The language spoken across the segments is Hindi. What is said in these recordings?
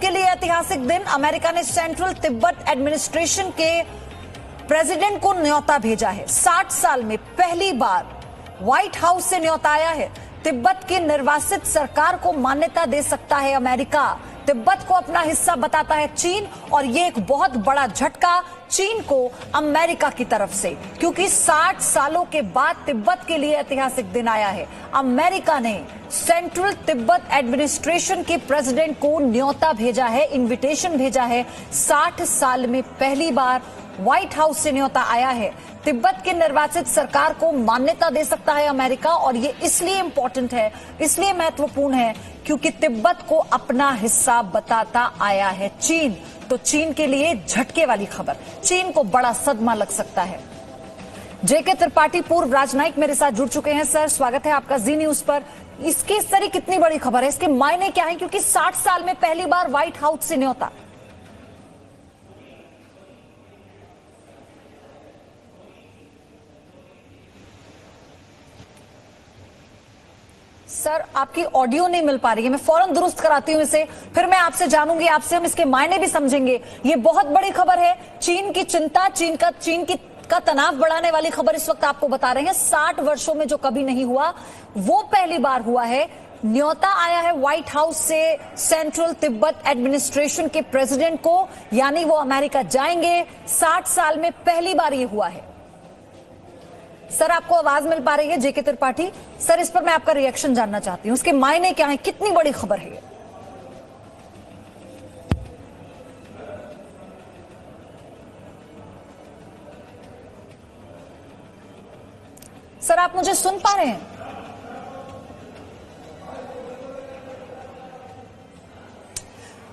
के लिए ऐतिहासिक दिन। अमेरिका ने सेंट्रल तिब्बत एडमिनिस्ट्रेशन के प्रेसिडेंट को न्योता भेजा है। 60 साल में पहली बार व्हाइट हाउस से न्योता आया है। तिब्बत की निर्वासित सरकार को मान्यता दे सकता है अमेरिका। तिब्बत को अपना हिस्सा बताता है चीन, और ये एक बहुत बड़ा झटका चीन को अमेरिका की तरफ से, क्योंकि 60 सालों के बाद तिब्बत के लिए ऐतिहासिक दिन आया है। अमेरिका ने सेंट्रल तिब्बत एडमिनिस्ट्रेशन के प्रेसिडेंट को न्योता भेजा है, इनविटेशन भेजा है। 60 साल में पहली बार व्हाइट हाउस से न्योता आया है। तिब्बत की निर्वाचित सरकार को मान्यता दे सकता है अमेरिका, और ये इसलिए इंपॉर्टेंट है, इसलिए महत्वपूर्ण है, क्योंकि तिब्बत को अपना हिस्सा बताता आया है चीन। तो चीन के लिए झटके वाली खबर, चीन को बड़ा सदमा लग सकता है। जेके त्रिपाठी पूर्व राजनयिक मेरे साथ जुड़ चुके हैं। सर, स्वागत है आपका जी न्यूज पर। इसकी इस तरह कितनी बड़ी खबर है, इसके मायने क्या है, क्योंकि 60 साल में पहली बार व्हाइट हाउस से न्योता। सर, आपकी ऑडियो नहीं मिल पा रही है, मैं फौरन दुरुस्त कराती हूं इसे, फिर मैं आपसे जानूंगी, आपसे हम इसके मायने भी समझेंगे। ये बहुत बड़ी खबर है, चीन की चिंता, चीन का तनाव बढ़ाने वाली खबर इस वक्त आपको बता रहे हैं। 60 वर्षों में जो कभी नहीं हुआ वो पहली बार हुआ है। न्योता आया है व्हाइट हाउस से सेंट्रल तिब्बत एडमिनिस्ट्रेशन के प्रेसिडेंट को, यानी वो अमेरिका जाएंगे। 60 साल में पहली बार ये हुआ है। सर, आपको आवाज मिल पा रही है जेके त्रिपाठी? सर, इस पर मैं आपका रिएक्शन जानना चाहती हूं, उसके मायने क्या है, कितनी बड़ी खबर है ये? सर, आप मुझे सुन पा रहे हैं?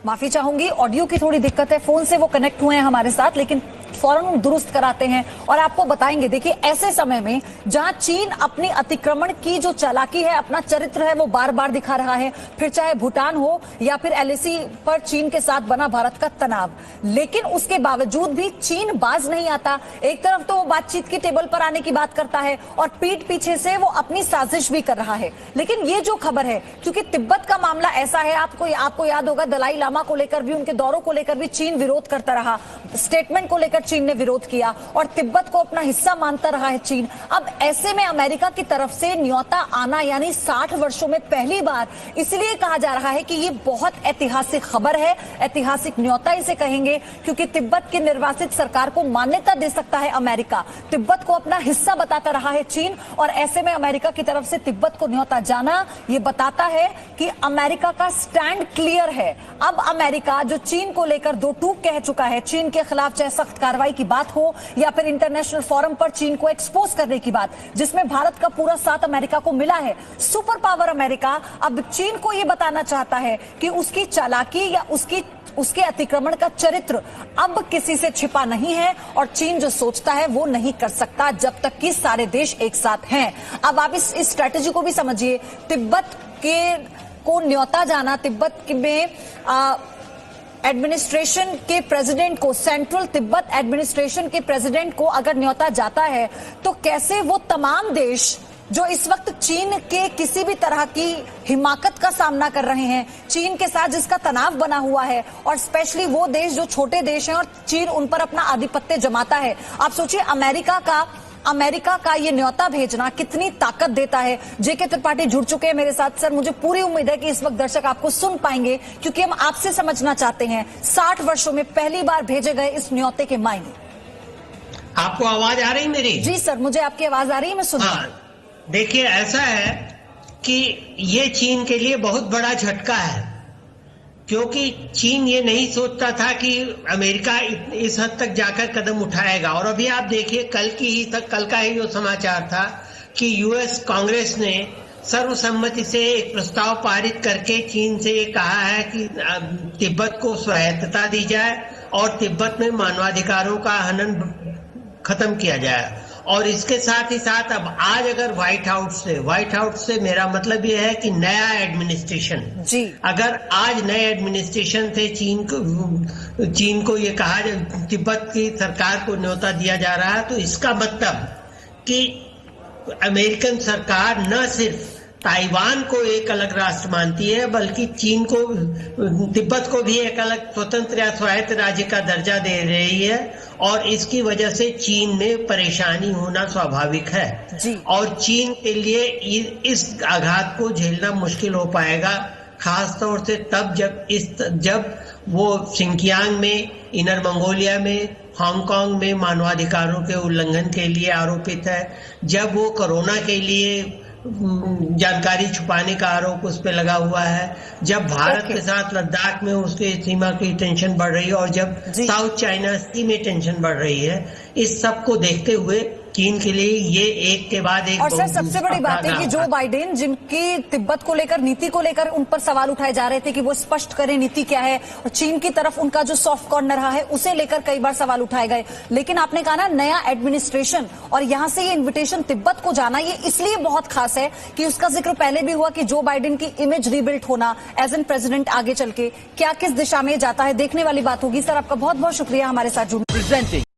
माफी चाहूंगी, ऑडियो की थोड़ी दिक्कत है, फोन से वो कनेक्ट हुए हैं हमारे साथ, लेकिन फौरन दुरुस्त कराते हैं और आपको बताएंगे। देखिए, ऐसे समय में जहां चीन अपनी अतिक्रमण की जो चालाकी है, अपना चरित्र है, वो बार बार दिखा रहा है, फिर चाहे भूटान हो या फिर एलएसी पर चीन के साथ बना भारत का तनाव, लेकिन उसके बावजूद भी चीन बाज नहीं आता। एक तरफ तो वो बातचीत की टेबल पर आने की बात करता है और पीठ पीछे से वो अपनी साजिश भी कर रहा है। लेकिन ये जो खबर है, क्योंकि तिब्बत का मामला ऐसा है, आपको याद होगा, दलाई लामा को लेकर भी, उनके दौरों को लेकर भी चीन विरोध करता रहा, स्टेटमेंट को लेकर चीन ने विरोध किया और तिब्बत को अपना हिस्सा मानता रहा है चीन। अब ऐसे में अमेरिका की तरफ से न्योता आना, यानी 60 वर्षों में पहली बार, इसलिए कहा जा रहा है कि ये बहुत ऐतिहासिक खबर है। ऐतिहासिक न्योता इसे कहेंगे, क्योंकि तिब्बत की निर्वासित सरकार को मान्यता दे सकता है अमेरिका। तिब्बत को अपना हिस्सा बताता रहा है चीन, और ऐसे में अमेरिका की तरफ से तिब्बत को न्योता जाना, ये बताता है कि अमेरिका का स्टैंड क्लियर है। अब अमेरिका जो चीन को लेकर दो टूक कह चुका है, चीन के खिलाफ चाहे सख्त कार्रवाई की बात हो या फिर इंटरनेशनल फोरम पर चीन को एक्सपोज करने की बात, जिसमें भारत का पूरा साथ अमेरिका को मिला है, सुपर पावर अमेरिका अब चीन को यह बताना चाहता है कि उसकी चालाकी या उसके अतिक्रमण का चरित्र अब किसी से छिपा नहीं है, और चीन जो सोचता है वो नहीं कर सकता जब तक कि सारे देश एक साथ हैं। अब आप इस स्ट्रेटेजी को भी समझिए। तिब्बत को न्योता जाना, तिब्बत में एडमिनिस्ट्रेशन के प्रेसिडेंट को, सेंट्रल तिब्बत एडमिनिस्ट्रेशन के प्रेसिडेंट को अगर न्योता जाता है, तो कैसे वो तमाम देश जो इस वक्त चीन के किसी भी तरह की हिमाकत का सामना कर रहे हैं, चीन के साथ जिसका तनाव बना हुआ है, और स्पेशली वो देश जो छोटे देश हैं और चीन उन पर अपना आधिपत्य जमाता है। आप सोचिए, अमेरिका का ये न्योता भेजना कितनी ताकत देता है। जेके त्रिपाठी जुड़ चुके हैं मेरे साथ। सर, मुझे पूरी उम्मीद है कि इस वक्त दर्शक आपको सुन पाएंगे, क्योंकि हम आपसे समझना चाहते हैं 60 वर्षों में पहली बार भेजे गए इस न्योते के मायने। आपको आवाज आ रही मेरी? जी सर, मुझे आपकी आवाज आ रही है, मैं सुन रहा हूं। देखिए, ऐसा है कि ये चीन के लिए बहुत बड़ा झटका है, क्योंकि चीन ये नहीं सोचता था कि अमेरिका इस हद तक जाकर कदम उठाएगा। और अभी आप देखिए, कल का ही जो समाचार था कि यूएस कांग्रेस ने सर्वसम्मति से एक प्रस्ताव पारित करके चीन से ये कहा है कि तिब्बत को स्वायत्तता दी जाए और तिब्बत में मानवाधिकारों का हनन खत्म किया जाए। और इसके साथ ही साथ अब आज अगर व्हाइट हाउस से मेरा मतलब यह है कि नया एडमिनिस्ट्रेशन जी, अगर आज नए एडमिनिस्ट्रेशन से चीन को ये कहा, तिब्बत की सरकार को न्योता दिया जा रहा है, तो इसका मतलब कि अमेरिकन सरकार न सिर्फ ताइवान को एक अलग राष्ट्र मानती है, बल्कि चीन को, तिब्बत को भी एक अलग स्वतंत्र या स्वायत्त राज्य का दर्जा दे रही है, और इसकी वजह से चीन में परेशानी होना स्वाभाविक है जी। और चीन के लिए इस आघात को झेलना मुश्किल हो पाएगा, खास तौर से तब जब वो सिंकियांग में, इनर मंगोलिया में, हांगकांग में मानवाधिकारों के उल्लंघन के लिए आरोपित है, जब वो कोरोना के लिए जानकारी छुपाने का आरोप उस पर लगा हुआ है, जब भारत के साथ लद्दाख में उसके सीमा की टेंशन बढ़ रही है, और जब साउथ चाइना सी में टेंशन बढ़ रही है, इस सब को देखते हुए चीन के लिए ये एक के बाद एक। और सर, सबसे बड़ी बात है कि जो बाइडेन, जिनकी तिब्बत को लेकर, नीति को लेकर उन पर सवाल उठाए जा रहे थे कि वो स्पष्ट करें नीति क्या है, और चीन की तरफ उनका जो सॉफ्ट कॉर्नर रहा है उसे लेकर कई बार सवाल उठाए गए। लेकिन आपने कहा ना, नया एडमिनिस्ट्रेशन और यहां से ये इन्विटेशन तिब्बत को जाना, ये इसलिए बहुत खास है कि उसका जिक्र पहले भी हुआ कि जो बाइडेन की इमेज रीबिल्ड होना एज एन प्रेसिडेंट आगे चल के क्या किस दिशा में जाता है, देखने वाली बात होगी। सर, आपका बहुत बहुत शुक्रिया हमारे साथ जुड़ने।